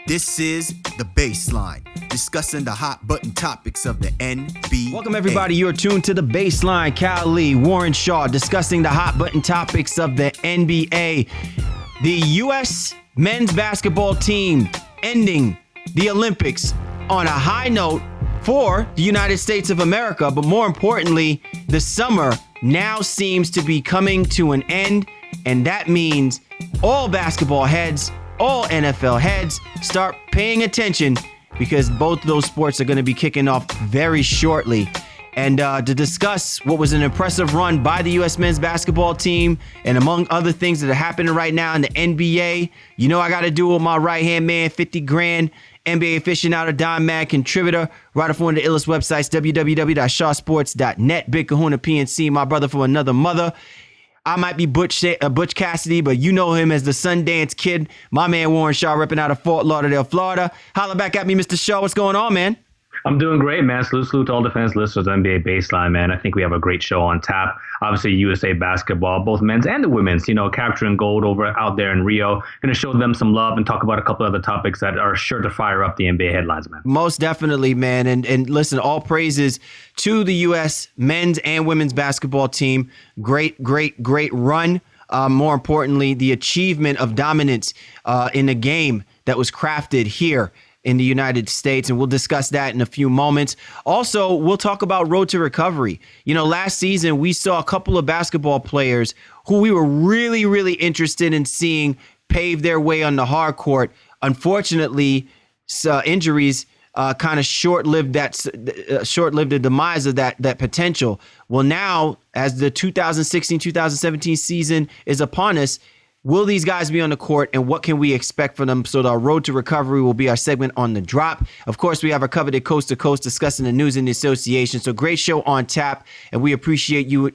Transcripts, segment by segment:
This is The Baseline, discussing the hot button topics of the NBA. Welcome, everybody. You're tuned to The Baseline. Cal Lee, Warren Shaw, discussing the hot button topics of the NBA. The U.S. men's basketball team ending the Olympics on a high note for the United States of America. But more importantly, the summer now seems to be coming to an end. And that means all basketball heads, all NFL heads start paying attention because both of those sports are going to be kicking off very shortly. And to discuss what was an impressive run by the U.S. men's basketball team and among other things that are happening right now in the NBA, you know I got to do it with my right-hand man, 50 grand, NBA aficionado, Don Mad contributor, writer for one of the illest websites, www.shawsports.net, Big Kahuna PNC, my brother from another mother. I might be Butch Cassidy, but you know him as the Sundance Kid. My man Warren Shaw repping out of Fort Lauderdale, Florida. Holla back at me, Mr. Shaw. What's going on, man? I'm doing great, man. Salute to all the fans, listeners of NBA Baseline, man. I think we have a great show on tap. Obviously, USA basketball, both men's and the women's, capturing gold out there in Rio. Going to show them some love and talk about a couple other topics that are sure to fire up the NBA headlines, man. Most definitely, man. And listen, all praises to the U.S. men's and women's basketball team. Great run. More importantly, the achievement of dominance in a game that was crafted here in the United States, and we'll discuss that in a few moments. Also, we'll talk about road to recovery. Last season, we saw a couple of basketball players who we were really, really interested in seeing pave their way on the hard court. Unfortunately, injuries kind of short-lived the demise of that potential. Well, now, as the 2016-2017 season is upon us, will these guys be on the court, and what can we expect from them? So our road to recovery will be our segment on the drop. Of course, we have our coveted coast to coast discussing the news in the association. So great show on tap, and we appreciate you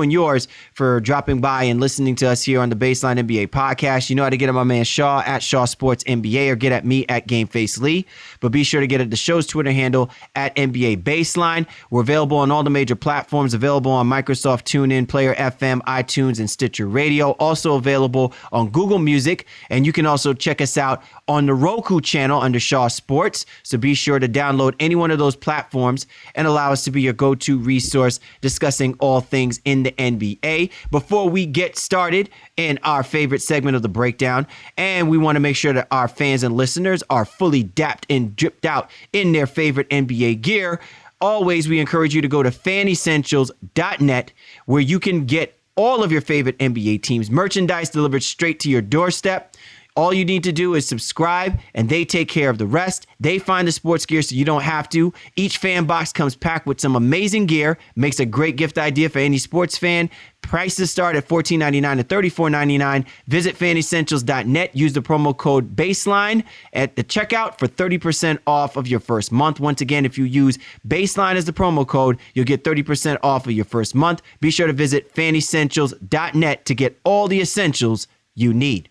and yours for dropping by and listening to us here on the Baseline NBA podcast. You know how to get at my man Shaw at Shaw Sports NBA, or get at me at GameFace Lee. But be sure to get at the show's Twitter handle at NBA Baseline. We're available on all the major platforms, available on Microsoft TuneIn, Player FM, iTunes, and Stitcher Radio. Also available on Google Music, and you can also check us out on the Roku channel under Shaw Sports. So be sure to download any one of those platforms and allow us to be your go-to resource discussing all things in the NBA. Before we get started in our favorite segment of the breakdown, and we want to make sure that our fans and listeners are fully dapped and dripped out in their favorite NBA gear, always we encourage you to go to fanessentials.net, where you can get all of your favorite NBA teams, merchandise delivered straight to your doorstep. All you need to do is subscribe, and they take care of the rest. They find the sports gear so you don't have to. Each fan box comes packed with some amazing gear, makes a great gift idea for any sports fan. Prices start at $14.99 to $34.99. Visit fanessentials.net. Use the promo code BASELINE at the checkout for 30% off of your first month. Once again, if you use BASELINE as the promo code, you'll get 30% off of your first month. Be sure to visit fanessentials.net to get all the essentials you need.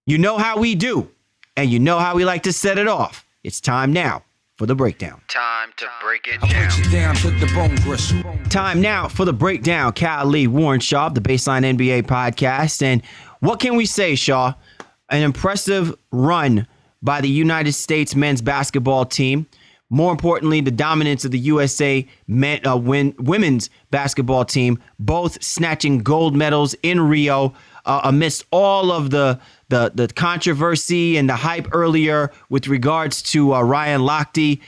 You know how we do, and you know how we like to set it off. It's time now for the breakdown. Time to break it down. Time now for the breakdown. Cal Lee, Warren Shaw, the Baseline NBA podcast. And what can we say, Shaw? An impressive run by the United States men's basketball team. More importantly, the dominance of the USA women's basketball team, both snatching gold medals in Rio amidst all of the controversy and the hype earlier with regards to Ryan Lochte.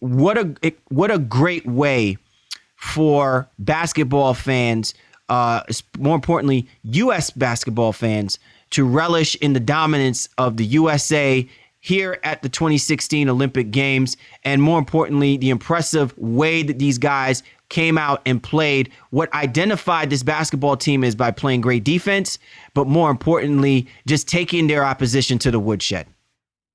What a great way for basketball fans, more importantly, U.S. basketball fans, to relish in the dominance of the USA here at the 2016 Olympic Games, and more importantly, the impressive way that these guys came out and played. What identified this basketball team is by playing great defense, but more importantly, just taking their opposition to the woodshed.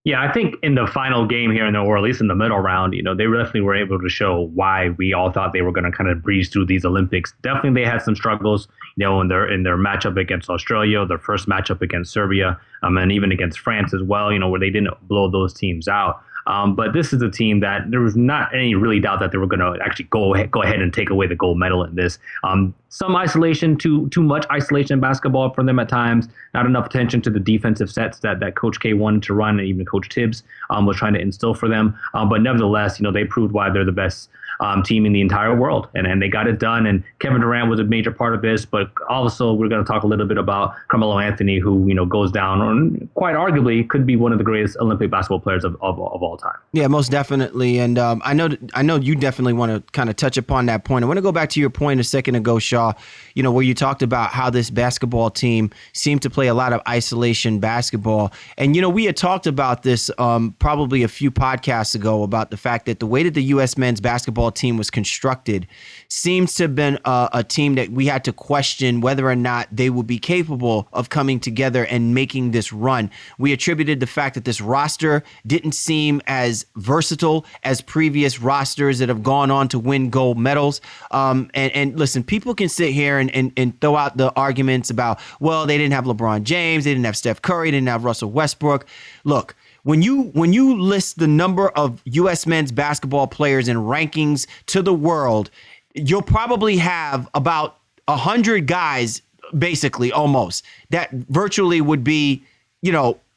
Yeah, I think in the final game here, or at least in the middle round, they definitely were able to show why we all thought they were going to kind of breeze through these Olympics. Definitely, they had some struggles, in their matchup against Australia, their first matchup against Serbia, and even against France as well, where they didn't blow those teams out. But this is a team that there was not any really doubt that they were going to actually go ahead and take away the gold medal in this. Some isolation, too much isolation in basketball for them at times. Not enough attention to the defensive sets that Coach K wanted to run, and even Coach Tibbs was trying to instill for them. But nevertheless, they proved why they're the best team in the entire world, and they got it done. And Kevin Durant was a major part of this, but also we're going to talk a little bit about Carmelo Anthony, who goes down, or quite arguably could be one of the greatest Olympic basketball players of all time. Yeah, most definitely. And I know you definitely want to kind of touch upon that point. I want to go back to your point a second ago, Shaw, where you talked about how this basketball team seemed to play a lot of isolation basketball. And, we had talked about this probably a few podcasts ago about the fact that the way that the U.S. men's basketball team was constructed seems to have been a team that we had to question whether or not they would be capable of coming together and making this run. We attributed the fact that this roster didn't seem as versatile as previous rosters that have gone on to win gold medals. And listen, people can sit here and throw out the arguments about, well, they didn't have LeBron James, they didn't have Steph Curry, they didn't have Russell Westbrook. Look, when you list the number of U.S. men's basketball players and rankings to the world, you'll probably have about 100 guys, basically, almost, that virtually would be,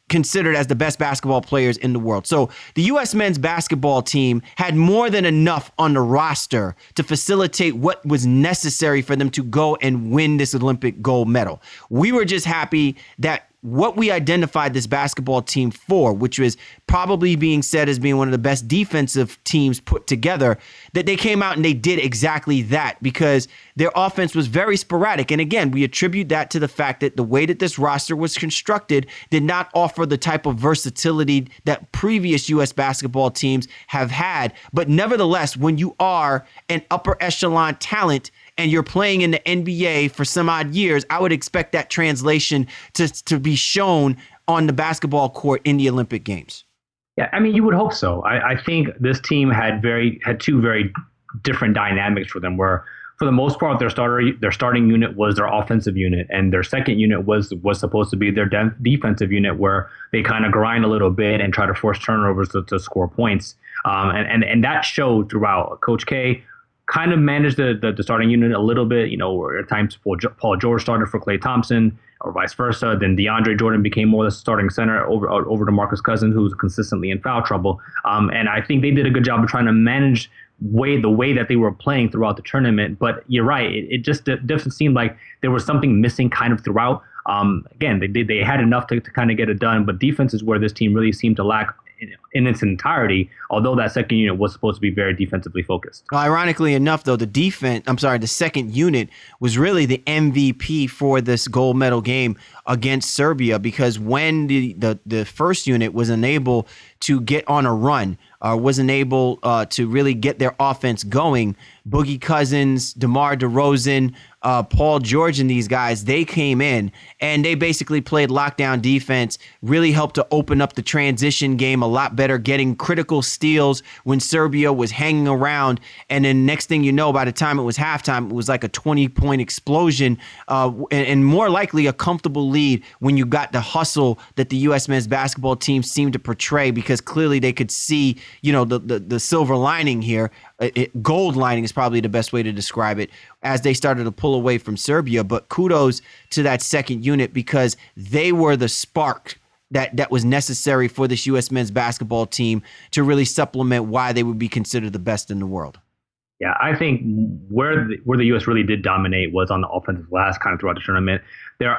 considered as the best basketball players in the world. So the U.S. men's basketball team had more than enough on the roster to facilitate what was necessary for them to go and win this Olympic gold medal. We were just happy that what we identified this basketball team for, which was probably being said as being one of the best defensive teams put together, that they came out and they did exactly that, because their offense was very sporadic. And again, we attribute that to the fact that the way that this roster was constructed did not offer the type of versatility that previous U.S. basketball teams have had. But nevertheless, when you are an upper echelon talent and you're playing in the NBA for some odd years, I would expect that translation to be shown on the basketball court in the Olympic Games. Yeah, I mean, you would hope so. I think this team had two very different dynamics for them, where for the most part, their starting unit was their offensive unit, and their second unit was supposed to be their defensive unit, where they kind of grind a little bit and try to force turnovers to score points. And that showed throughout. Coach K kind of managed the starting unit a little bit, where at times Paul George started for Klay Thompson, or vice versa. Then DeAndre Jordan became more the starting center over DeMarcus Cousins, who's consistently in foul trouble. And I think they did a good job of trying to manage the way that they were playing throughout the tournament. But you're right, it just doesn't seem like there was something missing kind of throughout. Again, they had enough to kind of get it done, but defense is where this team really seemed to lack in its entirety, although that second unit was supposed to be very defensively focused. Well, ironically enough, though, the second unit was really the MVP for this gold medal game against Serbia, because when the first unit was unable to get on a run, wasn't able to really get their offense going, Boogie Cousins, DeMar DeRozan, Paul George, and these guys, they came in and they basically played lockdown defense, really helped to open up the transition game a lot better, getting critical steals when Serbia was hanging around. And then next thing you know, by the time it was halftime, it was like a 20-point explosion, and more likely a comfortable lead when you got the hustle that the U.S. men's basketball team seemed to portray, because clearly they could see, the silver lining here. Gold lining is probably the best way to describe it, as they started to pull away from Serbia. But kudos to that second unit, because they were the spark that was necessary for this U.S. men's basketball team to really supplement why they would be considered the best in the world. Yeah, I think where the U.S. really did dominate was on the offensive glass kind of throughout the tournament.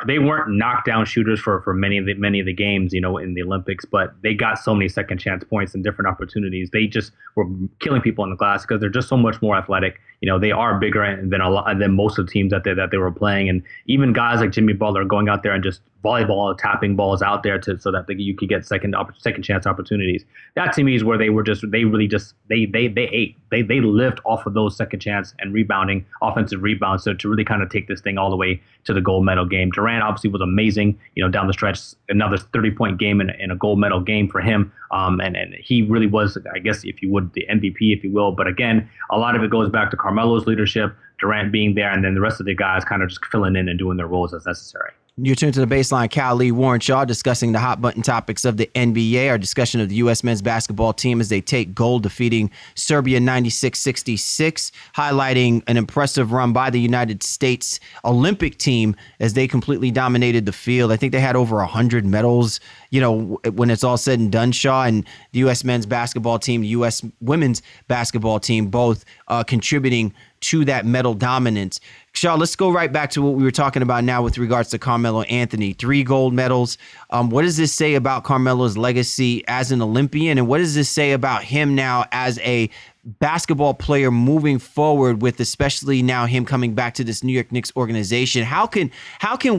They weren't knockdown shooters for many of the games, in the Olympics, but they got so many second chance points and different opportunities. They just were killing people on the glass because they're just so much more athletic. They are bigger than most of the teams that they were playing, and even guys like Jimmy Butler going out there and just volleyball tapping balls out there so that you could get second chance opportunities. That to me is where they ate. They lived off of those second chance and rebounding, offensive rebounds, so to really kind of take this thing all the way to the gold medal game. Durant obviously was amazing, down the stretch, another 30-point game in a gold medal game for him. And he really was, I guess, if you would, the MVP, if you will. But again, a lot of it goes back to Carmelo's leadership, Durant being there, and then the rest of the guys kind of just filling in and doing their roles as necessary. You're tuned to the Baseline. Cal Lee, Warren Shaw, discussing the hot button topics of the NBA. Our discussion of the U.S. men's basketball team as they take gold, defeating Serbia 96-66, highlighting an impressive run by the United States Olympic team as they completely dominated the field. I think they had over 100 medals, when it's all said and done, Shaw, and the U.S. men's basketball team, the U.S. women's basketball team, both contributing to that medal dominance. Shaw, let's go right back to what we were talking about now with regards to Carmelo Anthony. 3 gold medals. What does this say about Carmelo's legacy as an Olympian? And what does this say about him now as a basketball player moving forward, with especially now him coming back to this New York Knicks organization? How can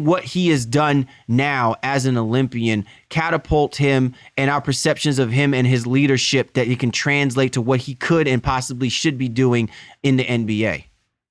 what he has done now as an Olympian catapult him and our perceptions of him and his leadership that he can translate to what he could and possibly should be doing in the NBA?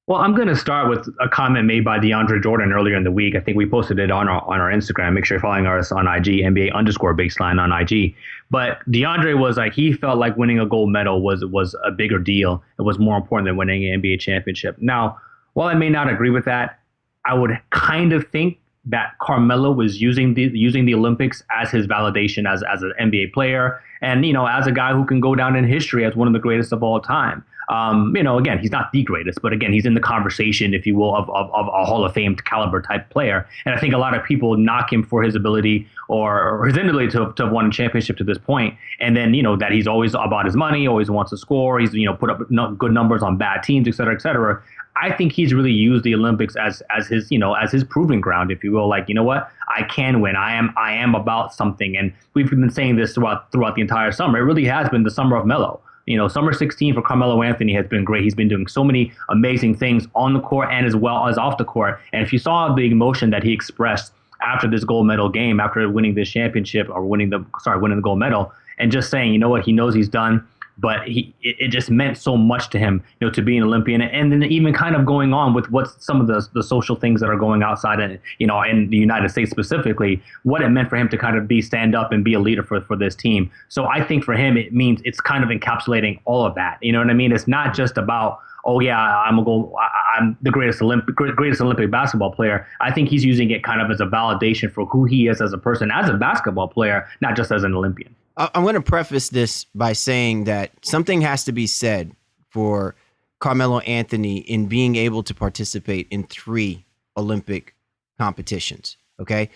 Well, I'm going to start with a comment made by DeAndre Jordan earlier in the week. I think we posted it on our Instagram. Make sure you're following us on IG, NBA_baseline on IG. But DeAndre was like, he felt like winning a gold medal was a bigger deal. It was more important than winning an NBA championship. Now, while I may not agree with that, I would kind of think that Carmelo was using the Olympics as his validation as an NBA player, and as a guy who can go down in history as one of the greatest of all time. Again, he's not the greatest, but again, he's in the conversation, if you will, of a Hall of Fame caliber type player. And I think a lot of people knock him for his ability or his inability to have won a championship to this point. And then, that he's always about his money, always wants to score. He's, put up good numbers on bad teams, et cetera, et cetera. I think he's really used the Olympics as his proving ground, if you will. Like, you know what? I can win. I am about something. And we've been saying this throughout the entire summer. It really has been the summer of Melo. Summer 16 for Carmelo Anthony has been great. He's been doing so many amazing things on the court and as well as off the court. And if you saw the emotion that he expressed after this gold medal game, after winning this championship or winning the gold medal, and just saying, what he knows he's done, but it just meant so much to him, to be an Olympian, and then even kind of going on with what's some of the social things that are going outside, and in the United States specifically, what it meant for him to kind of stand up and be a leader for this team. So I think for him, it means it's kind of encapsulating all of that. You know what I mean? It's not just about, oh yeah, I'm the greatest Olympic basketball player. I think he's using it kind of as a validation for who he is as a person, as a basketball player, not just as an Olympian. I'm going to preface this by saying that something has to be said for Carmelo Anthony in being able to participate in 3 Olympic competitions. Okay,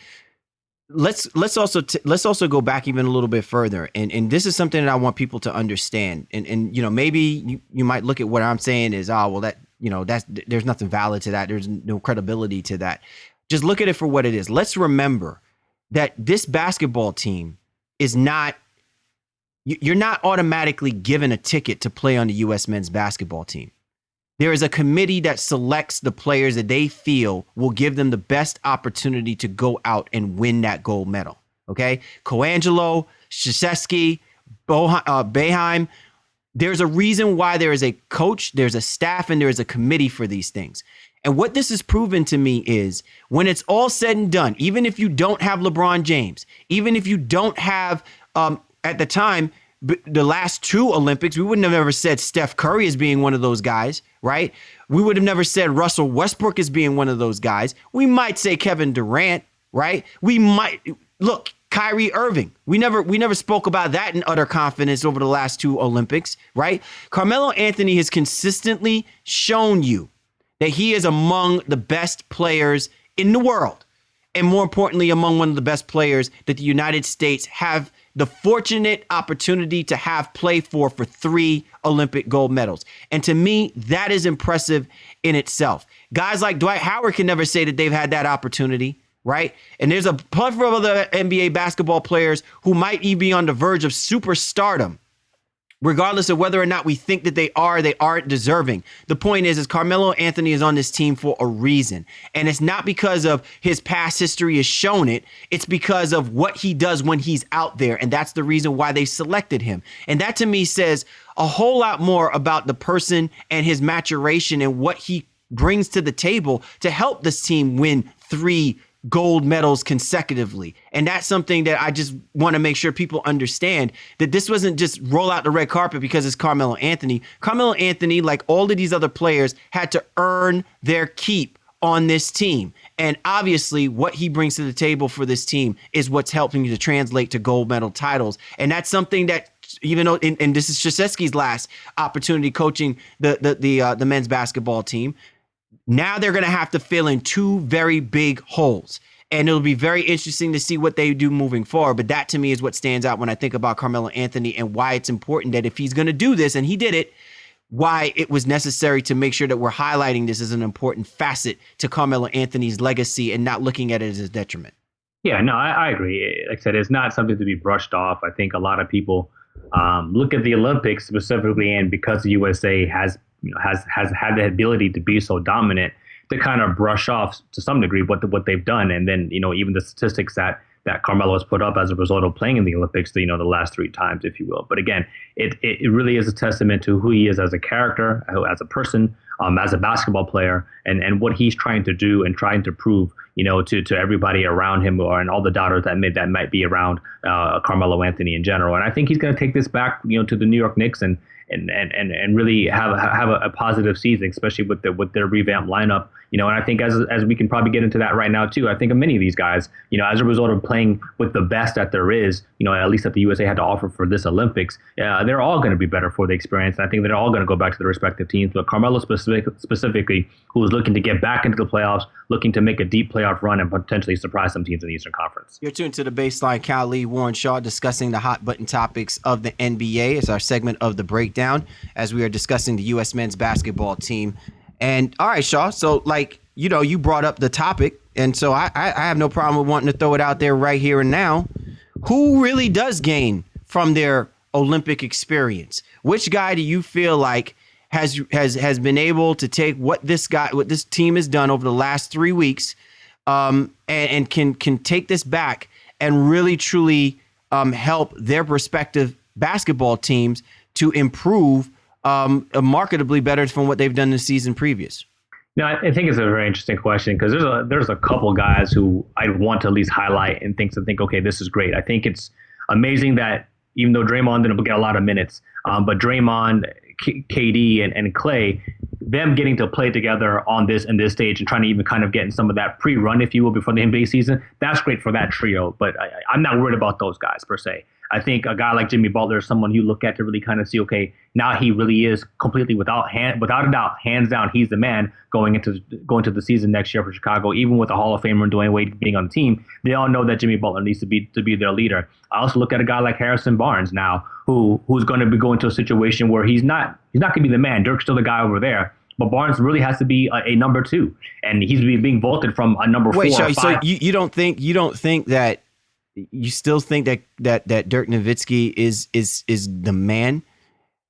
let's also go back even a little bit further, and this is something that I want people to understand. And maybe you might look at what I'm saying as, there's nothing valid to that. There's no credibility to that. Just look at it for what it is. Let's remember that this basketball team is not. You're not automatically given a ticket to play on the U.S. men's basketball team. There is a committee that selects the players that they feel will give them the best opportunity to go out and win that gold medal. Okay? Colangelo, Krzyzewski, Boeheim. There's a reason why there is a coach, there's a staff, and there is a committee for these things. And what this has proven to me is when it's all said and done, even if you don't have LeBron James, even if you don't have at the time, the last 2 Olympics, we wouldn't have ever said Steph Curry as being one of those guys, right? We would have never said Russell Westbrook as being one of those guys. We might say Kevin Durant, right? We might look Kyrie Irving. We never spoke about that in utter confidence over the last 2 Olympics, right? Carmelo Anthony has consistently shown you that he is among the best players in the world, and more importantly, among one of the best players that the United States have the fortunate opportunity to have play for 3 Olympic gold medals. And to me, that is impressive in itself. Guys like Dwight Howard can never say that they've had that opportunity, right? And there's a plethora of other NBA basketball players who might even be on the verge of superstardom, regardless of whether or not we think that they aren't deserving. The point is Carmelo Anthony is on this team for a reason. And it's not because of his past history has shown it. It's because of what he does when he's out there. And that's the reason why they selected him. And that to me says a whole lot more about the person and his maturation and what he brings to the table to help this team win 3 gold medals consecutively. And that's something that I just want to make sure people understand, that this wasn't just roll out the red carpet because it's Carmelo Anthony. Carmelo Anthony, like all of these other players, had to earn their keep on this team. And obviously, what he brings to the table for this team is what's helping to translate to gold medal titles. And that's something that, even though, and this is Krzyzewski's last opportunity coaching the men's basketball team, now they're going to have to fill in two very big holes. And it'll be very interesting to see what they do moving forward. But that, to me, is what stands out when I think about Carmelo Anthony and why it's important that if he's going to do this, and he did it, why it was necessary to make sure that we're highlighting this as an important facet to Carmelo Anthony's legacy and not looking at it as a detriment. Yeah, no, I agree. Like I said, it's not something to be brushed off. I think a lot of people look at the Olympics specifically, and because the USA has had the ability to be so dominant, to kind of brush off to some degree what they've done, and then even the statistics that Carmelo has put up as a result of playing in the Olympics, the last 3 times, if you will. But again, it really is a testament to who he is as a character, as a person, as a basketball player, and what he's trying to do and trying to prove, to everybody around him and all the doubters that might be around Carmelo Anthony in general. And I think he's going to take this back, to the New York Knicks and really have a positive season, especially with their revamped lineup. And I think as we can probably get into that right now too, I think of many of these guys, as a result of playing with the best that there is, at least that the USA had to offer for this Olympics, they're all going to be better for the experience. And I think they're all going to go back to their respective teams. But Carmelo specifically, who is looking to get back into the playoffs, looking to make a deep playoff run and potentially surprise some teams in the Eastern Conference. You're tuned to The Baseline. Cal Lee, Warren Shaw, discussing the hot button topics of the NBA. It's our segment of the breakdown as we are discussing the U.S. men's basketball team. And all right, Shaw, so you brought up the topic, and so I have no problem with wanting to throw it out there right here and now. Who really does gain from their Olympic experience? Which guy do you feel like has been able to take what this team has done over the last 3 weeks, and can take this back and really truly help their respective basketball teams to improve marketably better from what they've done this season previous? No, I think it's a very interesting question because there's a couple guys who I want to at least highlight and think, okay, this is great. I think it's amazing that even though Draymond didn't get a lot of minutes, but Draymond, KD, and Clay, them getting to play together on this stage and trying to even kind of get in some of that pre-run, if you will, before the NBA season, that's great for that trio. But I'm not worried about those guys per se. I think a guy like Jimmy Butler is someone you look at to really kind of see, okay, now he really is completely without a doubt, hands down, he's the man going into the season next year for Chicago. Even with the Hall of Famer Dwayne Wade being on the team, they all know that Jimmy Butler needs to be their leader. I also look at a guy like Harrison Barnes now, who's going to be going to a situation where he's not going to be the man. Dirk's still the guy over there. But Barnes really has to be a number 2, and he's being vaulted from a number 4 or 5. So you don't think that you still think that Dirk Nowitzki is the man?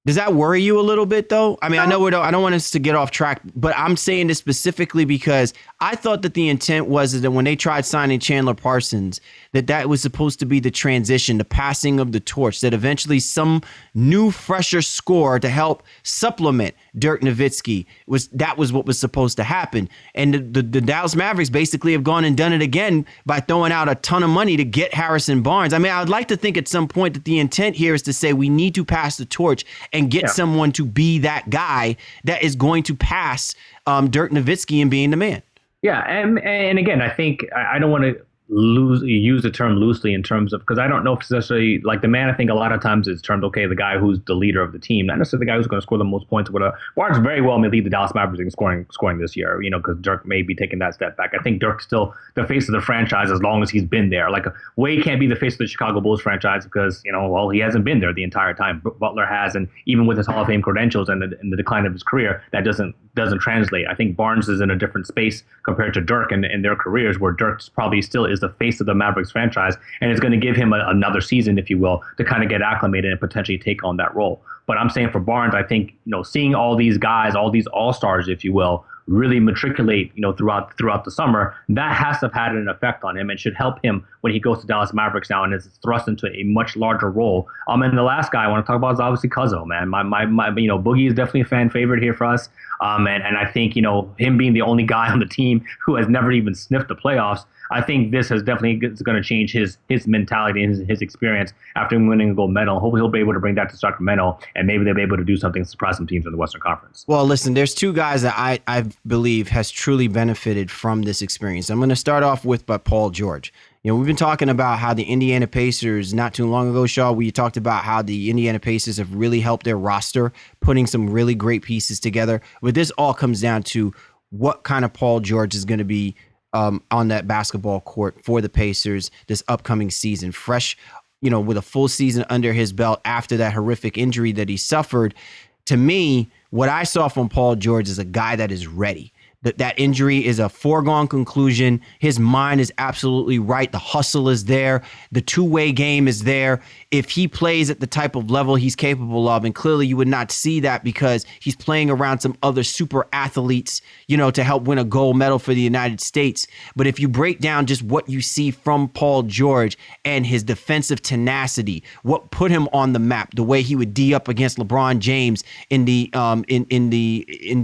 Does that worry you a little bit, though? I mean, I don't want us to get off track, but I'm saying this specifically because I thought that the intent was that when they tried signing Chandler Parsons, that was supposed to be the transition, the passing of the torch, that eventually some new, fresher score to help supplement Dirk Nowitzki was what was supposed to happen. And the Dallas Mavericks basically have gone and done it again by throwing out a ton of money to get Harrison Barnes. I mean, I would like to think at some point that the intent here is to say we need to pass the torch and get someone to be that guy that is going to pass Dirk Nowitzki in being the man. Yeah, and again, I think I don't want to use the term loosely in terms of, because I don't know if it's necessarily like the man. I think a lot of times it's termed, okay, the guy who's the leader of the team, not necessarily the guy who's going to score the most points or whatever. Barnes very well may lead the Dallas Mavericks in scoring this year, because Dirk may be taking that step back. I think Dirk's still the face of the franchise as long as he's been there. Like Wade can't be the face of the Chicago Bulls franchise because, he hasn't been there the entire time. Butler has, and even with his Hall of Fame credentials and the decline of his career, that doesn't translate. I think Barnes is in a different space compared to Dirk and their careers, where Dirk probably still is the face of the Mavericks franchise, and it's going to give him another season, if you will, to kind of get acclimated and potentially take on that role. But I'm saying for Barnes, I think seeing all these guys, all these all-stars, if you will, really matriculate throughout the summer, that has to have had an effect on him and should help him when he goes to Dallas Mavericks now and is thrust into a much larger role. And the last guy I want to talk about is obviously Cuzzo, man. My Boogie is definitely a fan favorite here for us. And I think, him being the only guy on the team who has never even sniffed the playoffs, I think this is definitely going to change his mentality and his experience after winning a gold medal. Hopefully he'll be able to bring that to Sacramento, and maybe they'll be able to do something to surprise some teams in the Western Conference. Well, listen, there's two guys that I believe has truly benefited from this experience. I'm going to start off with Paul George. We've been talking about how the Indiana Pacers, not too long ago, Shaw, we talked about how the Indiana Pacers have really helped their roster, putting some really great pieces together. But this all comes down to what kind of Paul George is going to be on that basketball court for the Pacers this upcoming season. Fresh, with a full season under his belt after that horrific injury that he suffered. To me, what I saw from Paul George is a guy that is ready. That injury is a foregone conclusion. His mind is absolutely right. The hustle is there. The two-way game is there. If he plays at the type of level he's capable of, and clearly you would not see that because he's playing around some other super athletes, to help win a gold medal for the United States. But if you break down just what you see from Paul George and his defensive tenacity, what put him on the map, the way he would D up against LeBron James in the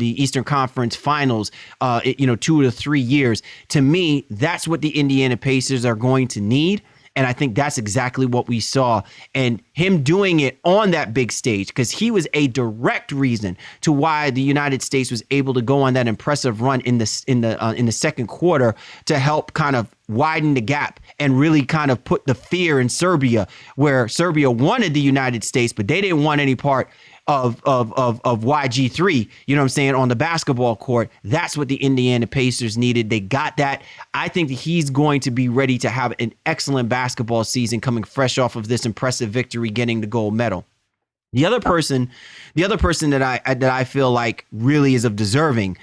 Eastern Conference Finals, 2 to 3 years. To me, that's what the Indiana Pacers are going to need. And I think that's exactly what we saw. And him doing it on that big stage, because he was a direct reason to why the United States was able to go on that impressive run in the second quarter to help kind of widen the gap and really kind of put the fear in Serbia, where Serbia wanted the United States, but they didn't want any part of YG3, on the basketball court. That's what the Indiana Pacers needed. They got that. I think that he's going to be ready to have an excellent basketball season coming fresh off of this impressive victory, getting the gold medal. The other person that I feel like really is of deserving,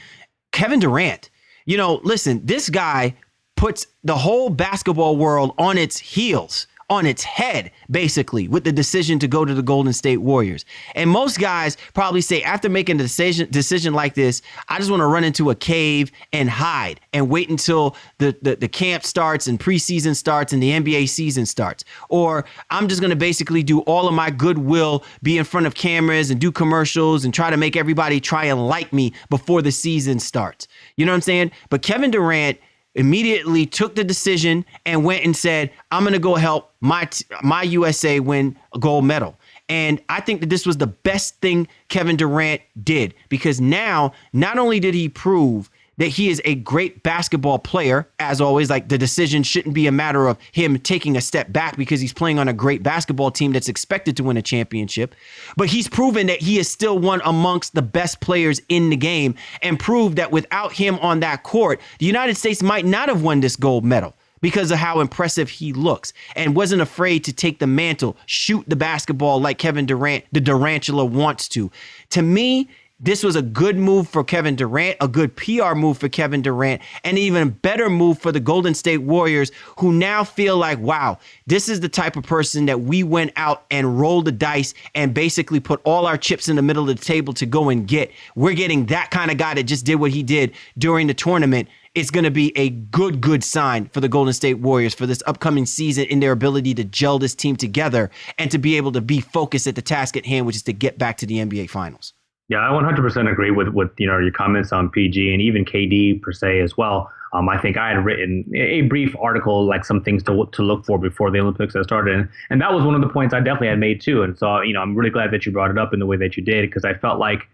Kevin Durant. Listen, this guy puts the whole basketball world on its heels, on its head, basically, with the decision to go to the Golden State Warriors. And most guys probably say, after making a decision like this, I just want to run into a cave and hide and wait until the camp starts and preseason starts and the NBA season starts. Or I'm just going to basically do all of my goodwill, be in front of cameras and do commercials and try to make everybody try and like me before the season starts. You know what I'm saying? But Kevin Durant immediately took the decision and went and said, I'm going to go help my USA win a gold medal. And I think that this was the best thing Kevin Durant did, because now not only did he prove that he is a great basketball player, as always, like the decision shouldn't be a matter of him taking a step back because he's playing on a great basketball team that's expected to win a championship, but he's proven that he is still one amongst the best players in the game, and proved that without him on that court, the United States might not have won this gold medal because of how impressive he looks, and wasn't afraid to take the mantle, shoot the basketball like Kevin Durant, the Durantula, wants to. To me, this was a good move for Kevin Durant, a good PR move for Kevin Durant, and an even better move for the Golden State Warriors, who now feel like, wow, this is the type of person that we went out and rolled the dice and basically put all our chips in the middle of the table to go and get. We're getting that kind of guy that just did what he did during the tournament. It's going to be a good sign for the Golden State Warriors for this upcoming season in their ability to gel this team together and to be able to be focused at the task at hand, which is to get back to the NBA Finals. Yeah, I 100% agree with your comments on PG and even KD per se as well. I think I had written a brief article, like some things to look for before the Olympics had started, and that was one of the points I definitely had made too. And so I'm really glad that you brought it up in the way that you did, because I felt like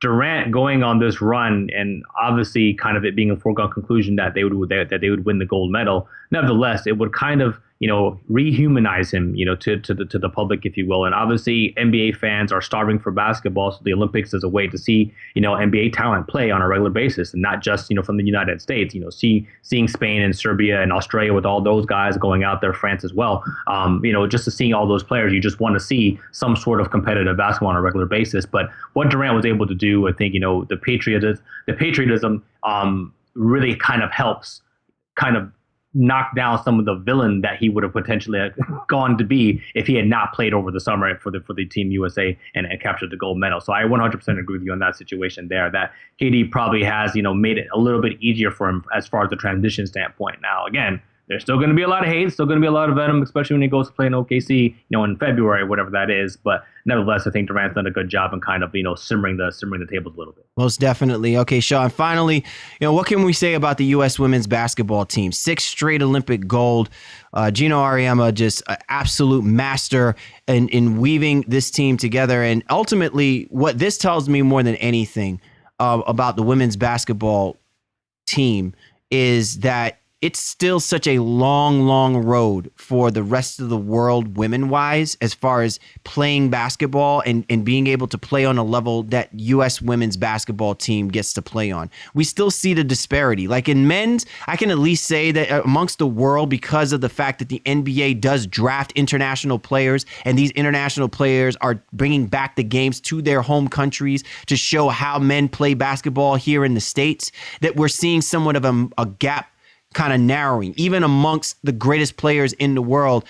Durant going on this run, and obviously kind of it being a foregone conclusion that they would win the gold medal. Nevertheless, it would kind of rehumanize him, to the public, if you will. And obviously NBA fans are starving for basketball. So the Olympics is a way to see, NBA talent play on a regular basis, and not just, from the United States, seeing Spain and Serbia and Australia with all those guys going out there, France as well. Just to seeing all those players, you just want to see some sort of competitive basketball on a regular basis. But what Durant was able to do, I think, the patriotism really kind of helps kind of knock down some of the villain that he would have potentially gone to be if he had not played over the summer for the Team USA and captured the gold medal. So I 100% agree with you on that situation there, that KD probably has, made it a little bit easier for him as far as the transition standpoint. Now, again, There's still going to be a lot of hate, still going to be a lot of venom, especially when he goes to play in OKC, in February, whatever that is. But nevertheless, I think Durant's done a good job in kind of, simmering the tables a little bit. Most definitely. Okay, Sean, finally, what can we say about the U.S. women's basketball team? 6 straight Olympic gold. Geno Auriemma, just an absolute master in weaving this team together. And ultimately, what this tells me more than anything about the women's basketball team is that it's still such a long, long road for the rest of the world women-wise as far as playing basketball and being able to play on a level that U.S. women's basketball team gets to play on. We still see the disparity. Like in men's, I can at least say that amongst the world, because of the fact that the NBA does draft international players, and these international players are bringing back the games to their home countries to show how men play basketball here in the States, that we're seeing somewhat of a gap kind of narrowing, even amongst the greatest players in the world.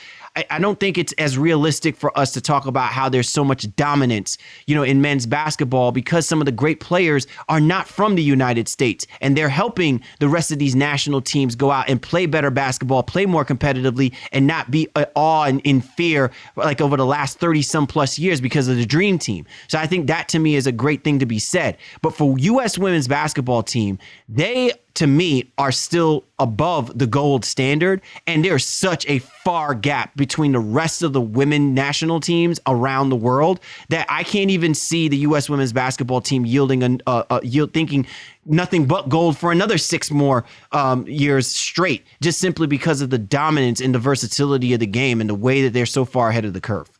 I don't think it's as realistic for us to talk about how there's so much dominance, in men's basketball, because some of the great players are not from the United States, and they're helping the rest of these national teams go out and play better basketball, play more competitively, and not be awe and in fear like over the last 30 some plus years because of the dream team. So I think that to me is a great thing to be said. But for U.S. women's basketball team, they, to me, are still above the gold standard, and there's such a far gap between the rest of the women national teams around the world that I can't even see the U.S. women's basketball team thinking nothing but gold for another 6 more years straight, just simply because of the dominance and the versatility of the game and the way that they're so far ahead of the curve.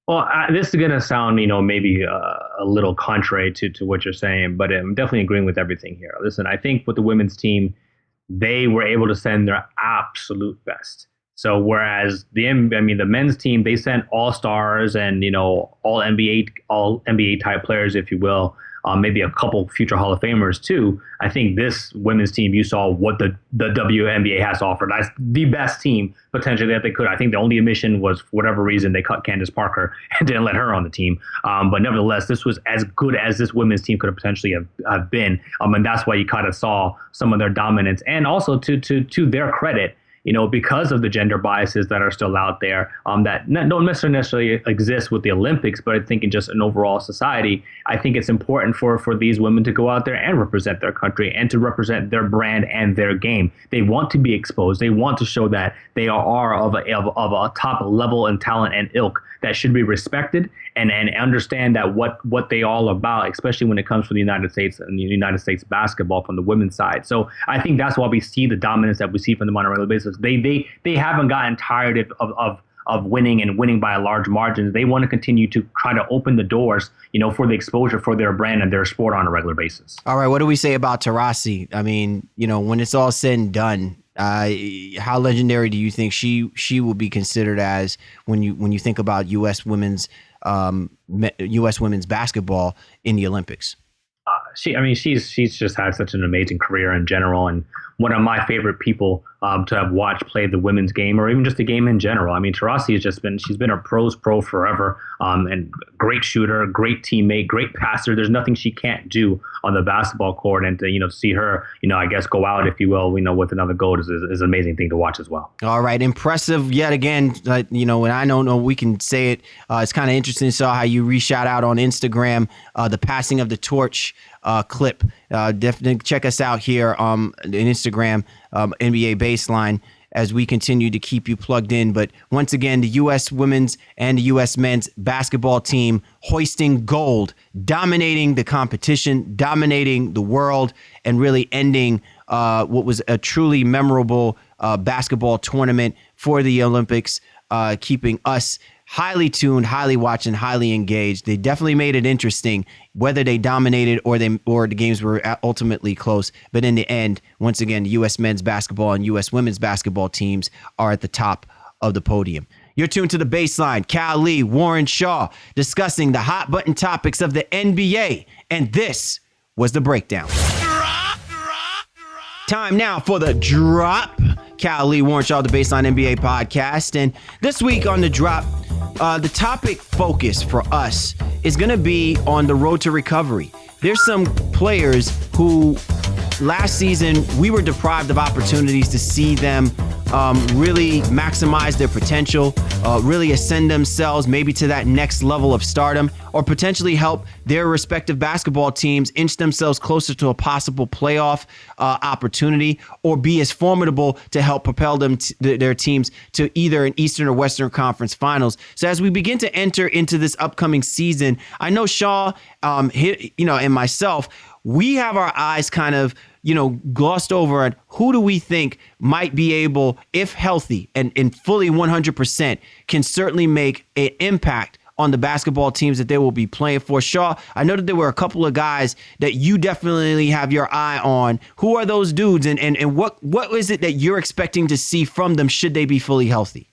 Well, this is going to sound, maybe a little contrary to what you're saying, but I'm definitely agreeing with everything here. Listen, I think with the women's team, they were able to send their absolute best. So whereas the men's team, they sent all-stars and, all NBA type players, if you will, maybe a couple future Hall of Famers too. I think this women's team, you saw what the WNBA has to offer. That's the best team potentially that they could. I think the only omission was, for whatever reason, they cut Candace Parker and didn't let her on the team. But nevertheless, this was as good as this women's team could have potentially have been. And that's why you kind of saw some of their dominance. And also to their credit, because of the gender biases that are still out there, that don't necessarily exist with the Olympics, but I think in just an overall society, I think it's important for these women to go out there and represent their country and to represent their brand and their game. They want to be exposed. They want to show that they are of a top level and talent and ilk that should be respected and understand that what they all about, especially when it comes to the United States and the United States basketball from the women's side. So I think that's why we see the dominance that we see from them on a regular basis. They haven't gotten tired of winning and winning by a large margin. They want to continue to try to open the doors, for the exposure for their brand and their sport on a regular basis. All right, what do we say about Taurasi? I mean, when it's all said and done, how legendary do you think she will be considered as when you think about U.S. women's basketball in the Olympics? She's just had such an amazing career in general, and one of my favorite people to have watched play the women's game, or even just the game in general. I mean, Taurasi she's been a pro's pro forever, and great shooter, great teammate, great passer. There's nothing she can't do on the basketball court, and to see her, I guess go out, if you will, with another gold is an amazing thing to watch as well. All right, impressive yet again. When I don't know, we can say it. It's kind of interesting. Saw how you re-shout out on Instagram the passing of the torch clip. Definitely check us out here on Instagram, NBA Baseline, as we continue to keep you plugged in. But once again, the U.S. women's and the U.S. men's basketball team hoisting gold, dominating the competition, dominating the world, and really ending what was a truly memorable basketball tournament for the Olympics, keeping us highly tuned, highly watched, and highly engaged. They definitely made it interesting, whether they dominated or the games were ultimately close. But in the end, once again, the U.S. men's basketball and U.S. women's basketball teams are at the top of the podium. You're tuned to The Baseline. Cal Lee, Warren Shaw, discussing the hot button topics of the NBA. And this was The Breakdown. Time now for The Drop. Cal Lee, Warren Shaw, The Baseline NBA podcast. And this week on The Drop, the topic focus for us is going to be on the road to recovery. There's some players who last season we were deprived of opportunities to see them really maximize their potential, really ascend themselves maybe to that next level of stardom, or potentially help their respective basketball teams inch themselves closer to a possible playoff opportunity, or be as formidable to help propel their teams to either an Eastern or Western Conference Finals. So as we begin to enter into this upcoming season, I know Shaw, and myself, we have our eyes kind of, glossed over at who do we think might be able, if healthy and fully 100%, can certainly make an impact on the basketball teams that they will be playing for. Shaw, I know that there were a couple of guys that you definitely have your eye on. Who are those dudes, and what is it that you're expecting to see from them should they be fully healthy?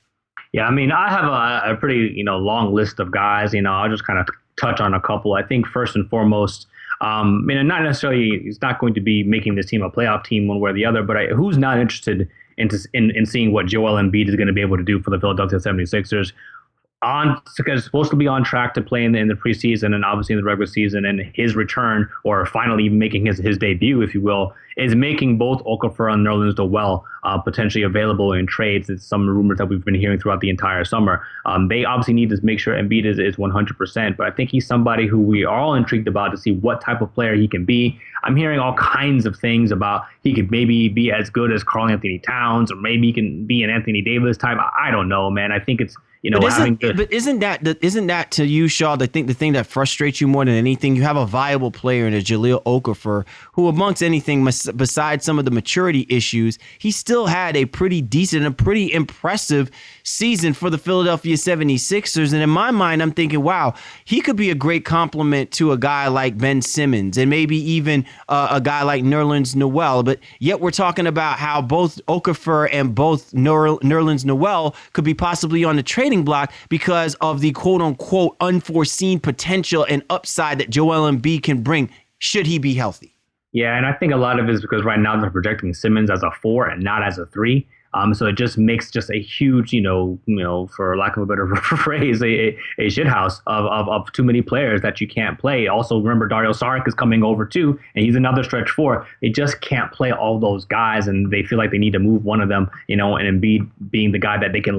Yeah, I mean, I have a pretty, long list of guys. I'll just kind of touch on a couple. I think first and foremost, not necessarily, he's not going to be making this team a playoff team one way or the other, but who's not interested in seeing what Joel Embiid is going to be able to do for the Philadelphia 76ers? Because supposed to be on track to play in the preseason and obviously in the regular season, and his return, or finally making his debut, if you will, is making both Okafor and Nerlens Noel potentially available in trades. It's some rumors that we've been hearing throughout the entire summer. They obviously need to make sure Embiid is 100%, but I think he's somebody who we are all intrigued about to see what type of player he can be. I'm hearing all kinds of things about he could maybe be as good as Karl Anthony Towns, or maybe he can be an Anthony Davis type. I don't know, man. I think it's, but isn't that to you, Shaw? I think the thing that frustrates you more than anything, you have a viable player in a Jahlil Okafor, who, amongst anything besides some of the maturity issues, he still had a pretty decent, a pretty impressive season for the Philadelphia 76ers. And in my mind, I'm thinking, wow, he could be a great complement to a guy like Ben Simmons, and maybe even a guy like Nerlens Noel. But yet we're talking about how both Okafor and both Nerlens Noel could be possibly on the trading block because of the quote-unquote unforeseen potential and upside that Joel Embiid can bring should he be healthy. Yeah, and I think a lot of it is because right now they're projecting Simmons as a 4 and not as a 3. So it just makes just a huge, for lack of a better phrase, a shithouse of too many players that you can't play. Also, remember, Dario Saric is coming over too, and he's another stretch 4. They just can't play all those guys, and they feel like they need to move one of them, and Embiid being the guy that they can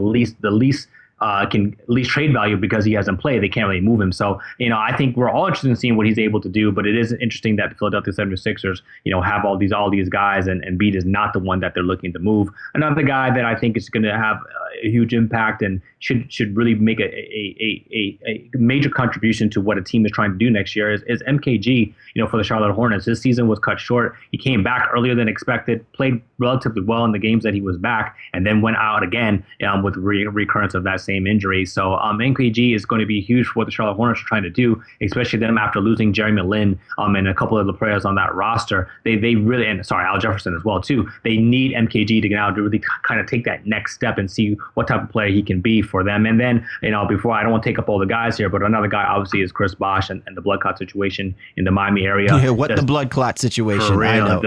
can at least trade value because he hasn't played. They can't really move him. So, I think we're all interested in seeing what he's able to do, but it is interesting that the Philadelphia 76ers, have all these guys, and Embiid is not the one that they're looking to move. Another guy that I think is going to have a huge impact and should really make a major contribution to what a team is trying to do next year is MKG, for the Charlotte Hornets. His season was cut short. He came back earlier than expected, played relatively well in the games that he was back, and then went out again with recurrence of that same injury. So MKG is going to be huge for what the Charlotte Hornets are trying to do, especially them after losing Jeremy Lin and a couple of the players on that roster. They really, and sorry, Al Jefferson as well too. They need MKG to get out to really kind of take that next step and see what type of player he can be for them. And then, before, I don't want to take up all the guys here, but another guy obviously is Chris Bosh and the blood clot situation in the Miami area. Yeah, the blood clot situation? Real, I know.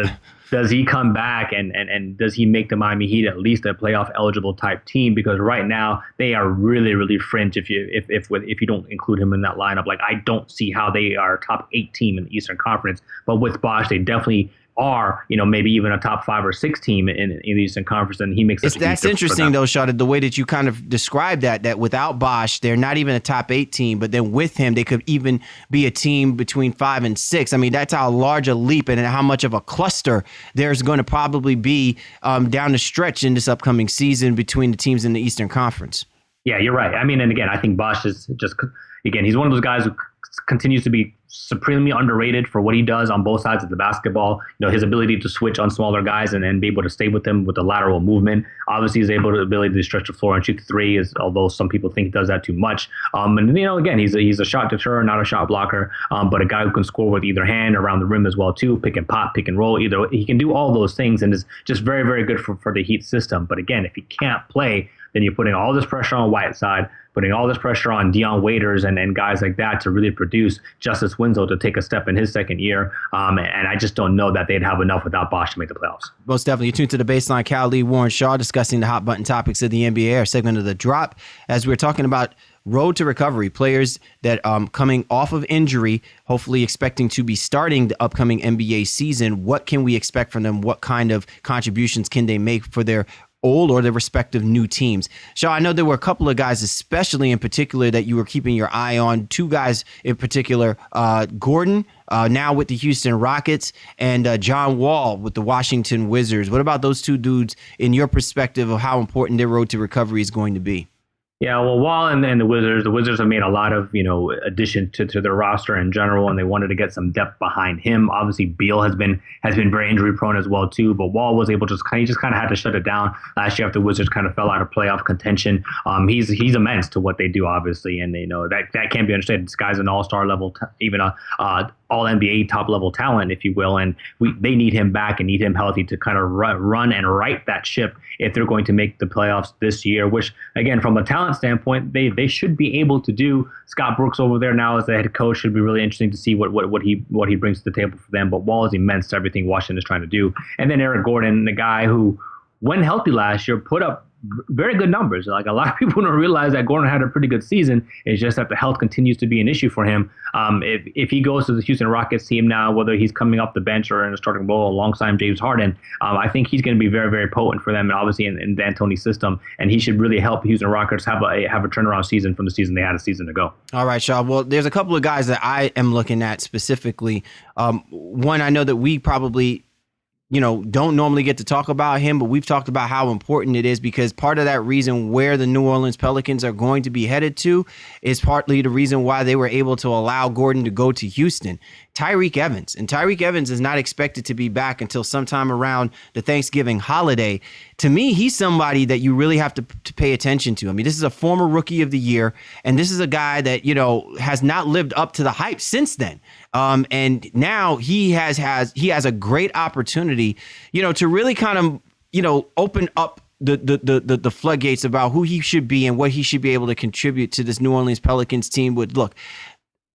Does he come back and does he make the Miami Heat at least a playoff eligible type team? Because right now they are really, really fringe if you don't include him in that lineup. Like, I don't see how they are a top 8 team in the Eastern Conference, but with Bosh they definitely are, maybe even a top 5 or 6 team in the Eastern Conference, and he makes that's interesting though, Shada, the way that you kind of described that without Bosh, they're not even a top 8 team, but then with him, they could even be a team between 5 and 6. I mean, that's how large a leap and how much of a cluster there's going to probably be down the stretch in this upcoming season between the teams in the Eastern Conference. Yeah, you're right. I mean, and again, I think Bosh is just, again, he's one of those guys who continues to be supremely underrated for what he does on both sides of the basketball. His ability to switch on smaller guys and then be able to stay with them with the lateral movement. Obviously, he's ability to stretch the floor and shoot the 3, although some people think he does that too much. And again, he's a shot deterrer, not a shot blocker, but a guy who can score with either hand around the rim as well too. Pick and pop, pick and roll. Either he can do all those things and is just very, very good for the Heat system. But again, if he can't play, then you're putting all this pressure on Whiteside, putting all this pressure on Dion Waiters and guys like that to really produce. Justice Winslow to take a step in his second year. And I just don't know that they'd have enough without Bosh to make the playoffs. Most definitely. You tuned to The Baseline. Cal Lee, Warren Shaw discussing the hot button topics of the NBA, our segment of The Drop, as we're talking about road to recovery, players that coming off of injury, hopefully expecting to be starting the upcoming NBA season. What can we expect from them? What kind of contributions can they make for their old or their respective new teams. So I know there were a couple of guys, especially in particular, that you were keeping your eye on. Two guys in particular, Gordon, now with the Houston Rockets, and John Wall with the Washington Wizards. What about those two dudes in your perspective of how important their road to recovery is going to be? Yeah, well, Wall and the Wizards have made a lot of, addition to their roster in general, and they wanted to get some depth behind him. Obviously, Beal has been very injury prone as well too, but Wall was able to he just kind of had to shut it down last year after the Wizards kind of fell out of playoff contention. He's immense to what they do, obviously, and that can't be understated. This guy's an all-star level, even a all NBA top level talent, if you will, and they need him back and need him healthy to kind of run and right that ship if they're going to make the playoffs this year, which again, from a talent standpoint, they should be able to do. Scott Brooks over there now as the head coach should be really interesting to see what he brings to the table for them. But Wall is immense to everything Washington is trying to do. And then Eric Gordon, the guy who, when healthy last year, put up very good numbers. Like, a lot of people don't realize that Gordon had a pretty good season. It's just that the health continues to be an issue for him. If he goes to the Houston Rockets team now, whether he's coming off the bench or in a starting role alongside James Harden, I think he's going to be very, very potent for them, and obviously in the D'Antoni system. And he should really help Houston Rockets have a turnaround season from the season they had a season ago. All right, Shaw. Well, there's a couple of guys that I am looking at specifically. One, I know that we probably don't normally get to talk about him, but we've talked about how important it is, because part of that reason where the New Orleans Pelicans are going to be headed to is partly the reason why they were able to allow Gordon to go to Houston. Tyreke Evans. And Tyreke Evans is not expected to be back until sometime around the Thanksgiving holiday. To me, he's somebody that you really have to pay attention to. I mean, this is a former Rookie of the Year, and this is a guy that, has not lived up to the hype since then. And now he has a great opportunity, to really kind of, open up the floodgates about who he should be and what he should be able to contribute to this New Orleans Pelicans team. Would look,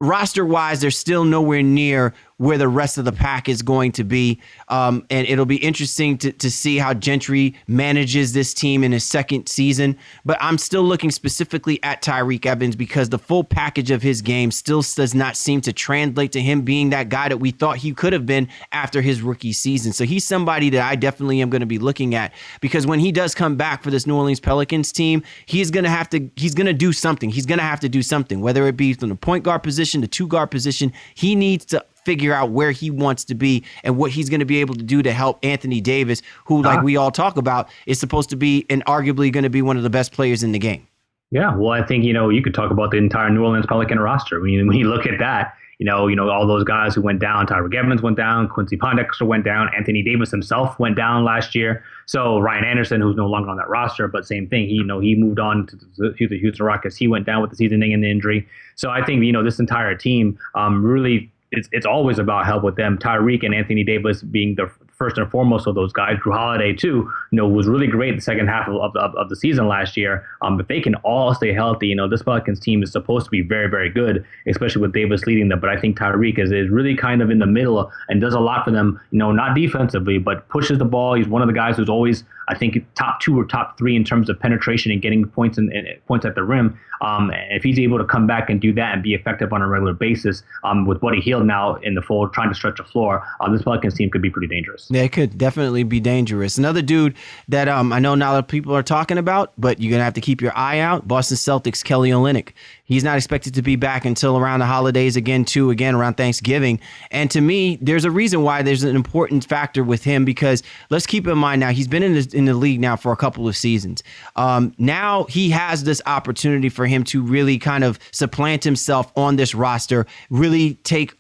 roster-wise, they're still nowhere near where the rest of the pack is going to be. And it'll be interesting to see how Gentry manages this team in his second season. But I'm still looking specifically at Tyreke Evans, because the full package of his game still does not seem to translate to him being that guy that we thought he could have been after his rookie season. So he's somebody that I definitely am going to be looking at, because when he does come back for this New Orleans Pelicans team, he's going to do something. He's going to have to do something, whether it be from the point guard position, the two guard position. He needs to figure out where he wants to be and what he's going to be able to do to help Anthony Davis, who, like we all talk about, is supposed to be and arguably going to be one of the best players in the game. Yeah, well, I think, you could talk about the entire New Orleans Pelican roster. When you look at that, all those guys who went down. Tyreke Evans went down. Quincy Pondexter went down. Anthony Davis himself went down last year. So Ryan Anderson, who's no longer on that roster, but same thing. He moved on to the Houston Rockets. He went down with the season-ending injury. So I think, this entire team really, it's always about help with them. Tyreke and Anthony Davis being the first and foremost of those guys. Drew Holiday too, was really great the second half of the season last year. If they can all stay healthy, this Pelicans team is supposed to be very, very good, especially with Davis leading them. But I think Tyreke is really kind of in the middle and does a lot for them, not defensively, but pushes the ball. He's one of the guys who's always, I think, top 2 or top 3 in terms of penetration and getting points and points at the rim. If he's able to come back and do that and be effective on a regular basis, with Buddy Hield now in the fold trying to stretch the floor, this Pelicans team could be pretty dangerous. Yeah, it could definitely be dangerous. Another dude that I know not a lot of people are talking about, but you're going to have to keep your eye out, Boston Celtics, Kelly Olynyk. He's not expected to be back until around the holidays again around Thanksgiving. And to me, there's a reason why there's an important factor with him, because let's keep in mind now, he's been in the league now for a couple of seasons. Now he has this opportunity for him to really kind of supplant himself on this roster, really take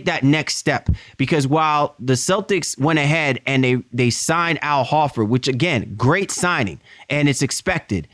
that next step, because while the Celtics went ahead and they signed Al Horford, which again, great signing, and it's expected,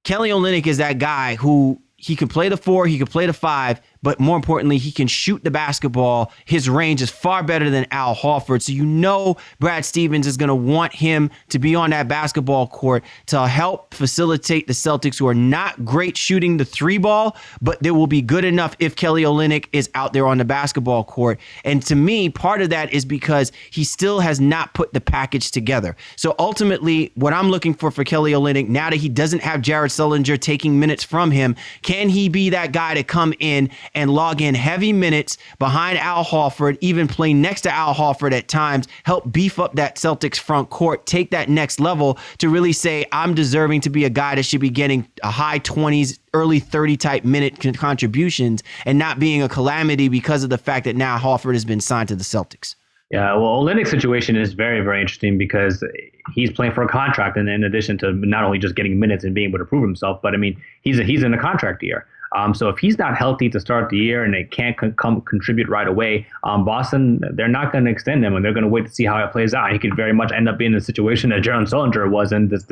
Kelly Olynyk is that guy who he can play the 4, he can play the 5, but more importantly, he can shoot the basketball. His range is far better than Al Horford. So Brad Stevens is going to want him to be on that basketball court to help facilitate the Celtics, who are not great shooting the 3 ball, but they will be good enough if Kelly Olynyk is out there on the basketball court. And to me, part of that is because he still has not put the package together. So ultimately, what I'm looking for Kelly Olynyk, now that he doesn't have Jared Sullinger taking minutes from him, can he be that guy to come in and log in heavy minutes behind Al Horford, even play next to Al Horford at times, help beef up that Celtics front court, take that next level to really say, I'm deserving to be a guy that should be getting a high 20s, early 30 type minute contributions and not being a calamity because of the fact that now Horford has been signed to the Celtics. Yeah, well, Olynyk's situation is very, very interesting because he's playing for a contract, and in addition to not only just getting minutes and being able to prove himself, but I mean, he's in a contract year. So if he's not healthy to start the year and they can't contribute right away, Boston, they're not going to extend him, and they're going to wait to see how it plays out. He could very much end up being in a situation that Jaron Sullinger was in this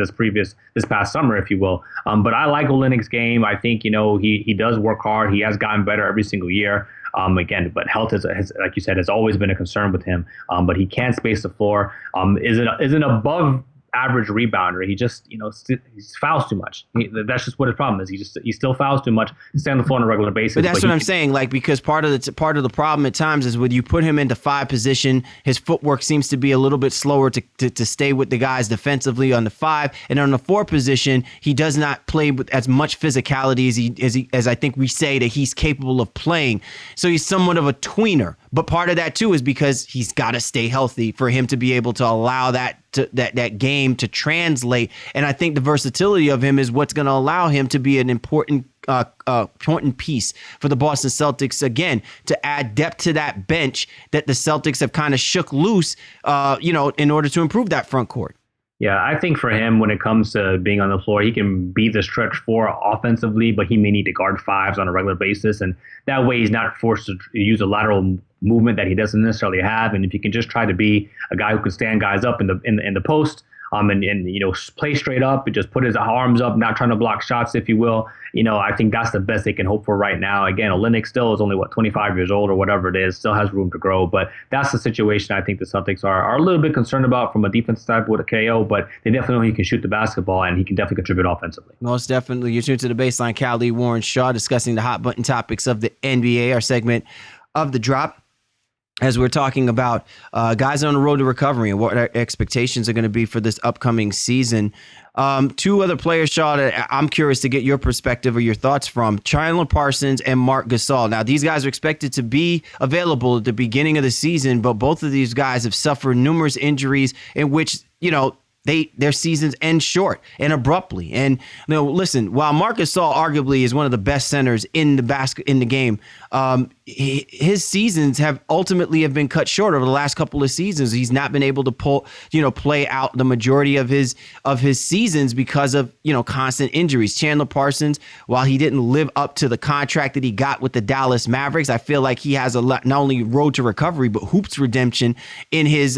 past summer, if you will. But I like Olynyk's game. I think he does work hard. He has gotten better every single year. Again, but health has, like you said, has always been a concern with him. But he can space the floor. Is an above average rebounder. He just, he fouls too much. That's just what his problem is. He still fouls too much. He stays on the floor on a regular basis. But that's what I'm saying. Like, because part of the problem at times is when you put him into 5 position, his footwork seems to be a little bit slower to stay with the guys defensively on the 5, and on the 4 position, he does not play with as much physicality as I think we say that he's capable of playing. So he's somewhat of a tweener. But part of that too is because he's got to stay healthy for him to be able to allow that game to translate. And I think the versatility of him is what's going to allow him to be an important piece for the Boston Celtics, again, to add depth to that bench that the Celtics have kind of shook loose, in order to improve that front court. Yeah, I think for him, when it comes to being on the floor, he can be the stretch 4 offensively, but he may need to guard 5s on a regular basis. And that way he's not forced to use a lateral movement that he doesn't necessarily have. And if you can just try to be a guy who can stand guys up in the post, and play straight up and just put his arms up, not trying to block shots, if you will. I think that's the best they can hope for right now. Again, Olynyk still is only 25 years old or whatever it is, still has room to grow. But that's the situation I think the Celtics are a little bit concerned about from a defense side with a KO. But they definitely know he can shoot the basketball and he can definitely contribute offensively. Most definitely. You're tuned to the Baseline. Khalid Warren Shaw discussing the hot button topics of the NBA. Our segment of the drop, as we're talking about guys on the road to recovery and what our expectations are going to be for this upcoming season. 2 other players, Shaw, that I'm curious to get your perspective or your thoughts from: Chandler Parsons and Marc Gasol. Now, these guys are expected to be available at the beginning of the season, but both of these guys have suffered numerous injuries in which, their seasons end short and abruptly. And listen, while Marc Gasol arguably is one of the best centers in the game, his seasons have been cut short over the last couple of seasons. He's not been able to play out the majority of his seasons because of constant injuries. Chandler Parsons, while he didn't live up to the contract that he got with the Dallas Mavericks, I feel like he has a lot, not only road to recovery but hoops redemption in his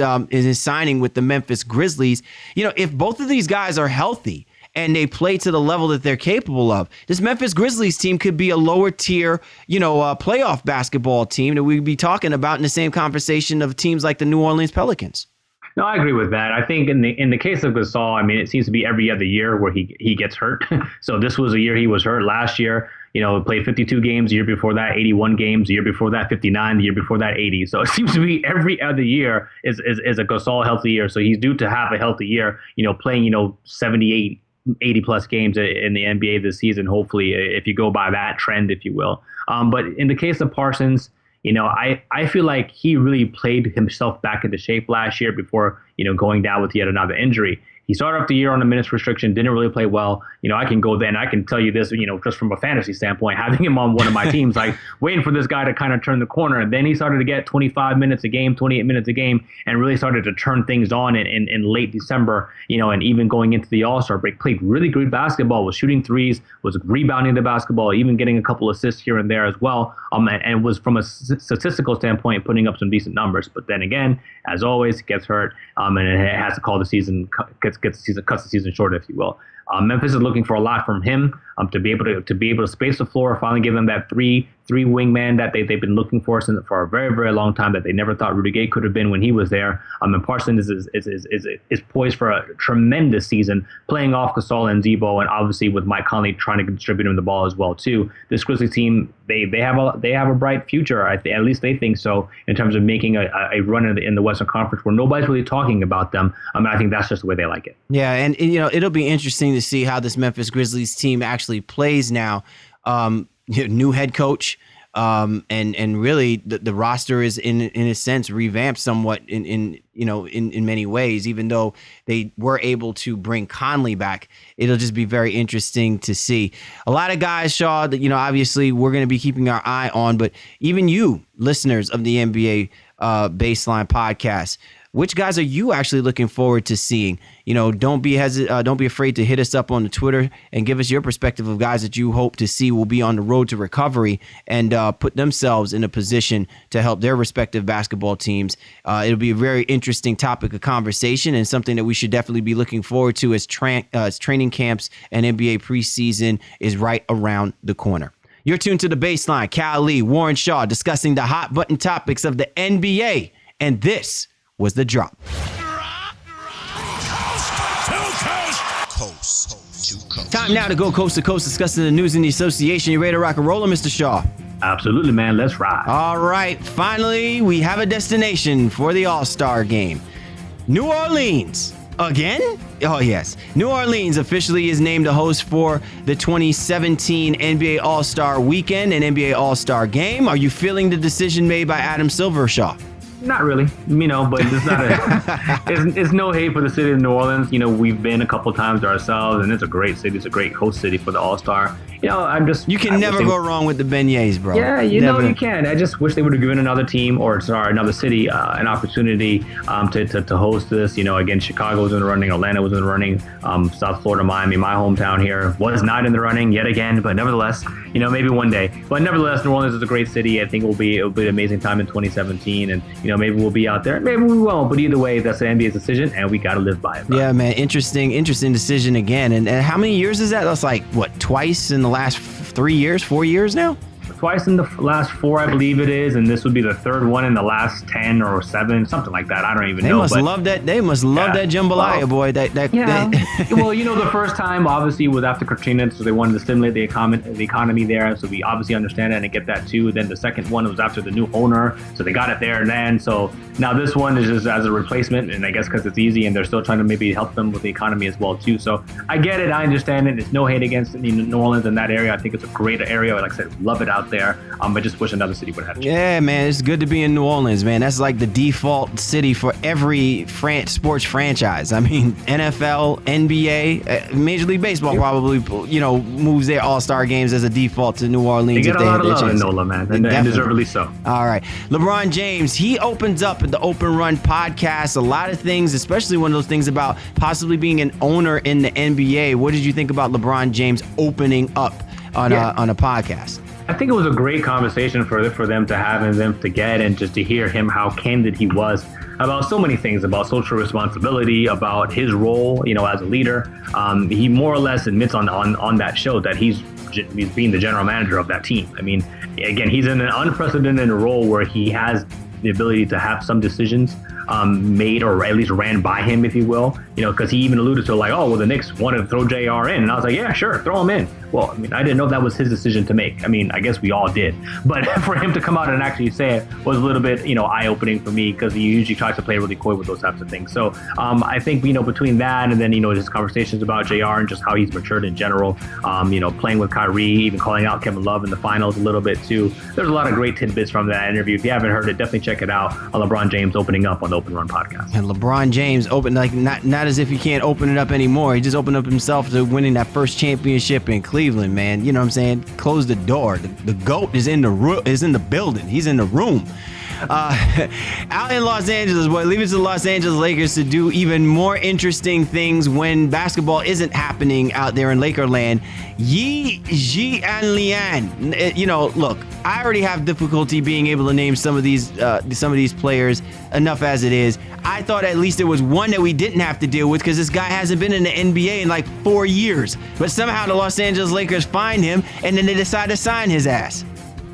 signing with the Memphis Grizzlies. If both of these guys are healthy and they play to the level that they're capable of, this Memphis Grizzlies team could be a lower tier, playoff basketball team that we'd be talking about in the same conversation of teams like the New Orleans Pelicans. No, I agree with that. I think in the case of Gasol, it seems to be every other year where he gets hurt. So this was a year he was hurt. Last year, played 52 games. The year before that, 81 games. The year before that, 59. The year before that, 80. So it seems to be every other year is a Gasol healthy year. So he's due to have a healthy year, playing, 78, 80 plus games in the NBA this season, hopefully, if you go by that trend, if you will. But in the case of Parsons, I feel like he really played himself back into shape last year before, going down with yet another injury. He started off the year on a minutes restriction, didn't really play well. I can go then. I can tell you this, just from a fantasy standpoint, having him on one of my teams, like waiting for this guy to kind of turn the corner. And then he started to get 25 minutes a game, 28 minutes a game, and really started to turn things on in late December, and even going into the All-Star break. Played really good basketball, was shooting threes, was rebounding the basketball, even getting a couple assists here and there as well. And was, from a statistical standpoint, putting up some decent numbers. But then again, as always, gets hurt, and it has to call the season, cuts the season short, if you will. Memphis is looking for a lot from him to be able to space the floor, finally give them that three wingman that they've been looking for a very, very long time, that they never thought Rudy Gay could have been when he was there. And Parsons is poised for a tremendous season, playing off Gasol and Zebo, and obviously with Mike Conley trying to distribute him the ball as well too. This Grizzlies team, they have a bright future. At least they think so, in terms of making a run in the Western Conference where nobody's really talking about them. I think that's just the way they like it. Yeah, and it'll be interesting to see how this Memphis Grizzlies team actually plays now. New head coach, And really the roster is in a sense revamped somewhat in many ways. Even though they were able to bring Conley back, it'll just be very interesting to see. A lot of guys, Shaw, that obviously we're going to be keeping our eye on, but even you listeners of the NBA Baseline podcast, which guys are you actually looking forward to seeing? Don't be afraid to hit us up on the Twitter and give us your perspective of guys that you hope to see will be on the road to recovery and put themselves in a position to help their respective basketball teams. It'll be a very interesting topic of conversation and something that we should definitely be looking forward to as training camps and NBA preseason is right around the corner. You're tuned to The Baseline. Cal Lee, Warren Shaw discussing the hot button topics of the NBA, and this was The Drop. Coast to coast. Time now to go coast to coast discussing the news in the association. You ready to rock and roll, Mr. Shaw? Absolutely, man. Let's ride. All right. Finally, we have a destination for the All-Star game. New Orleans. Again? Oh, yes. New Orleans officially is named the host for the 2017 NBA All-Star Weekend and NBA All-Star Game. Are you feeling the decision made by Adam Silver, Shaw? Not really, but it's not it's no hate for the city of New Orleans. We've been a couple times ourselves, and it's a great city. It's a great host city for the All-Star. You can never go wrong with the beignets, bro. Yeah, you can. I just wish they would have given another team another city an opportunity to host this. Again, Chicago was in the running, Atlanta was in the running, South Florida, Miami, my hometown here, was not in the running yet again, but nevertheless, maybe one day. But nevertheless, New Orleans is a great city. I think it'll be an amazing time in 2017, and maybe we'll be out there, maybe we won't. But either way, that's the NBA's decision, and we got to live by it. Bro. Yeah, man, interesting decision again. And how many years is that? That's like what, twice in the last 4 years now? Twice in the last 4, I believe it is, and this would be the third one in the last 10 or 7, something like that. I don't even know. They must love that jambalaya, boy. Well, the first time obviously was after Katrina, so they wanted to stimulate the economy there. So we obviously understand that and get that too. Then the second one was after the new owner, so they got it there and then. So now this one is just as a replacement, and I guess because it's easy and they're still trying to maybe help them with the economy as well too. So I get it, I understand it. It's no hate against New Orleans in that area. I think it's a great area. Like I said, love it out there. I just wish another city would have had it. Yeah, man, it's good to be in New Orleans, man. That's like the default city for every sports franchise. I mean, NFL, NBA, Major League Baseball probably, moves their All-Star games as a default to New Orleans. They get a lot of love in NOLA, man, and deservedly so. All right. LeBron James, he opens up the Open Run podcast. A lot of things, especially one of those things about possibly being an owner in the NBA. What did you think about LeBron James opening up on a podcast? I think it was a great conversation for them to have and them to get, and just to hear him how candid he was about so many things, about social responsibility, about his role, as a leader. He more or less admits on that show that he's being the general manager of that team. I mean, again, he's in an unprecedented role where he has the ability to have some decisions made or at least ran by him, if you will, because he even alluded to the Knicks wanted to throw JR in, and I was like, yeah, sure, throw him in. Well, I mean, I didn't know that was his decision to make. I mean, I guess we all did, but for him to come out and actually say it was a little bit, eye-opening for me, because he usually tries to play really coy with those types of things. So I think, between that and then, his conversations about JR and just how he's matured in general, playing with Kyrie, even calling out Kevin Love in the finals a little bit too. There's a lot of great tidbits from that interview. If you haven't heard it, definitely check it out on LeBron James opening up on the Open Run podcast. And LeBron James opened, not as if he can't open it up anymore. He just opened up himself to winning that first championship in Cleveland, man. You know what I'm saying? Close the door. The GOAT is in the building. He's in the room. Out in Los Angeles, boy, leave it to the Los Angeles Lakers to do even more interesting things when basketball isn't happening out there in Lakerland. Yi Jianlian. Look, I already have difficulty being able to name some of these players enough as it is. I thought at least there was one that we didn't have to deal with, because this guy hasn't been in the NBA in like 4 years. But somehow the Los Angeles Lakers find him, and then they decide to sign his ass.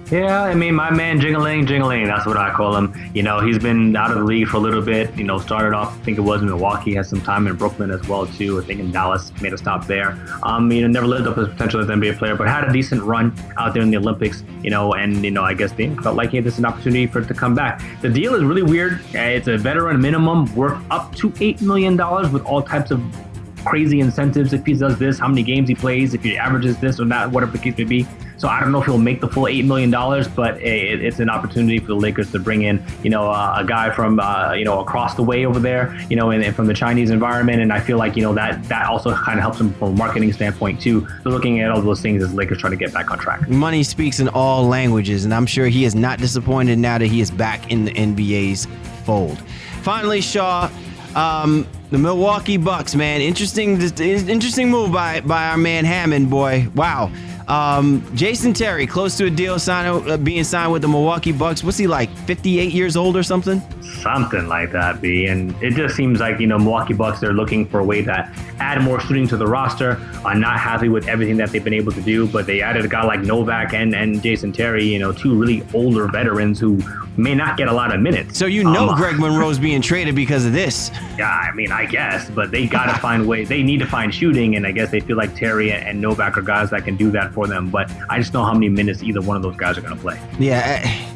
Yeah, I mean, my man Jingling, that's what I call him. He's been out of the league for a little bit. Started off, I think it was in Milwaukee, has some time in Brooklyn as well too. I think in Dallas, made a stop there. Never lived up to his potential as an NBA player, but had a decent run out there in the Olympics. And I guess they felt like this is an opportunity for it to come back. The deal is really weird. It's a veteran minimum worth up to $8 million with all types of crazy incentives if he does this, how many games he plays, if he averages this or that, whatever the case may be. So I don't know if he'll make the full $8 million, but it's an opportunity for the Lakers to bring in, a guy from, across the way over there, and from the Chinese environment. And I feel like, that also kind of helps him from a marketing standpoint too. So looking at all those things as Lakers trying to get back on track. Money speaks in all languages, and I'm sure he is not disappointed now that he is back in the NBA's fold. Finally, Shaw, the Milwaukee Bucks, man, interesting move by our man Hammond, boy. Wow. Jason Terry, close to a deal being signed with the Milwaukee Bucks. What's he like, 58 years old or something? Something like that, B. And it just seems like, Milwaukee Bucks, they're looking for a way to add more shooting to the roster. I'm not happy with everything that they've been able to do, but they added a guy like Novak and Jason Terry, two really older veterans who may not get a lot of minutes. So Greg Monroe's being traded because of this. Yeah, I mean, I guess, but they got to find ways. They need to find shooting, and I guess they feel like Terry and Novak are guys that can do that for them, but I just know how many minutes either one of those guys are going to play. Yeah.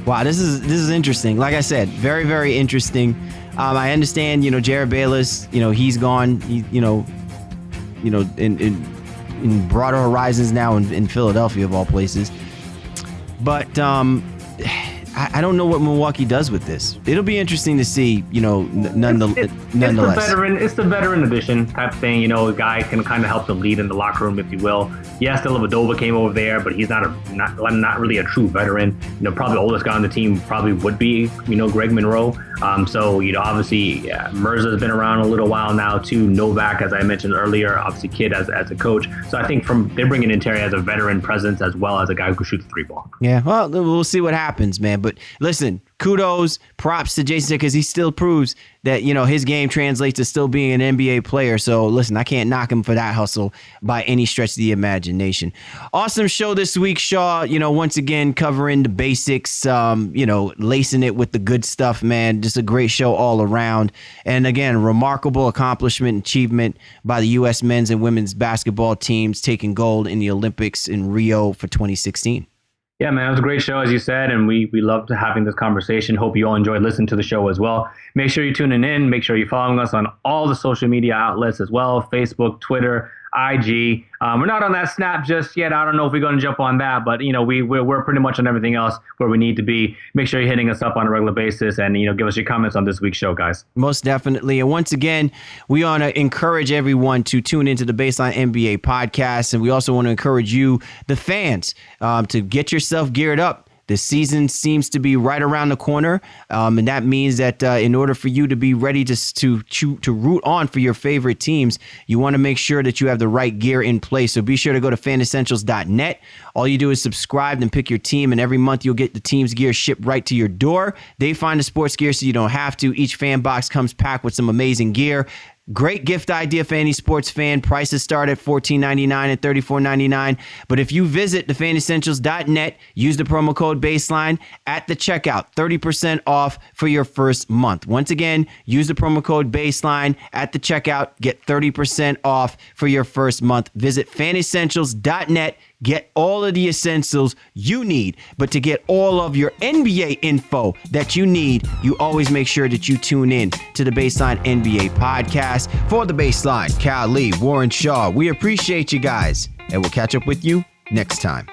Wow, this is interesting. Like I said, very, very interesting. I understand, Jared Bayless, he's gone, in broader horizons now in Philadelphia of all places. But I don't know what Milwaukee does with this. It'll be interesting to see, nonetheless. It's the veteran addition type thing. A guy can kind of help them lead in the locker room, if you will. Yes, Dellavedova came over there, but he's not really a true veteran. Probably the oldest guy on the team probably would be, Greg Monroe. Obviously, Mirza's been around a little while now too. Novak, as I mentioned earlier, obviously Kidd as a coach. So I think they're bringing in Terry as a veteran presence as well as a guy who can shoot the 3-ball. Yeah, well, we'll see what happens, man. But listen, kudos, props to Jason because he still proves that, his game translates to still being an NBA player. So listen, I can't knock him for that hustle by any stretch of the imagination. Awesome show this week, Shaw. Once again, covering the basics, lacing it with the good stuff, man. Just a great show all around. And again, remarkable accomplishment and achievement by the U.S. men's and women's basketball teams taking gold in the Olympics in Rio for 2016. Yeah, man, it was a great show, as you said, and we loved having this conversation. Hope you all enjoyed listening to the show as well. Make sure you're tuning in. Make sure you're following us on all the social media outlets as well, Facebook, Twitter, IG. We're not on that Snap just yet. I don't know if we're going to jump on that, but we're pretty much on everything else where we need to be. Make sure you're hitting us up on a regular basis and give us your comments on this week's show, guys. Most definitely. And once again, we want to encourage everyone to tune into the Baseline NBA podcast, and we also want to encourage you, the fans, to get yourself geared up. The season seems to be right around the corner, and that means that in order for you to be ready to root on for your favorite teams, you want to make sure that you have the right gear in place. So be sure to go to fanessentials.net. All you do is subscribe and pick your team, and every month you'll get the team's gear shipped right to your door. They find the sports gear so you don't have to. Each fan box comes packed with some amazing gear. Great gift idea for any sports fan. Prices start at $14.99 and $34.99. But if you visit thefanessentials.net, use the promo code BASELINE at the checkout, 30% off for your first month. Once again, use the promo code BASELINE at the checkout. Get 30% off for your first month. Visit fanessentials.net. Get all of the essentials you need. But to get all of your NBA info that you need, you always make sure that you tune in to the Baseline NBA podcast. For the Baseline, Cal Lee, Warren Shaw, we appreciate you guys, and we'll catch up with you next time.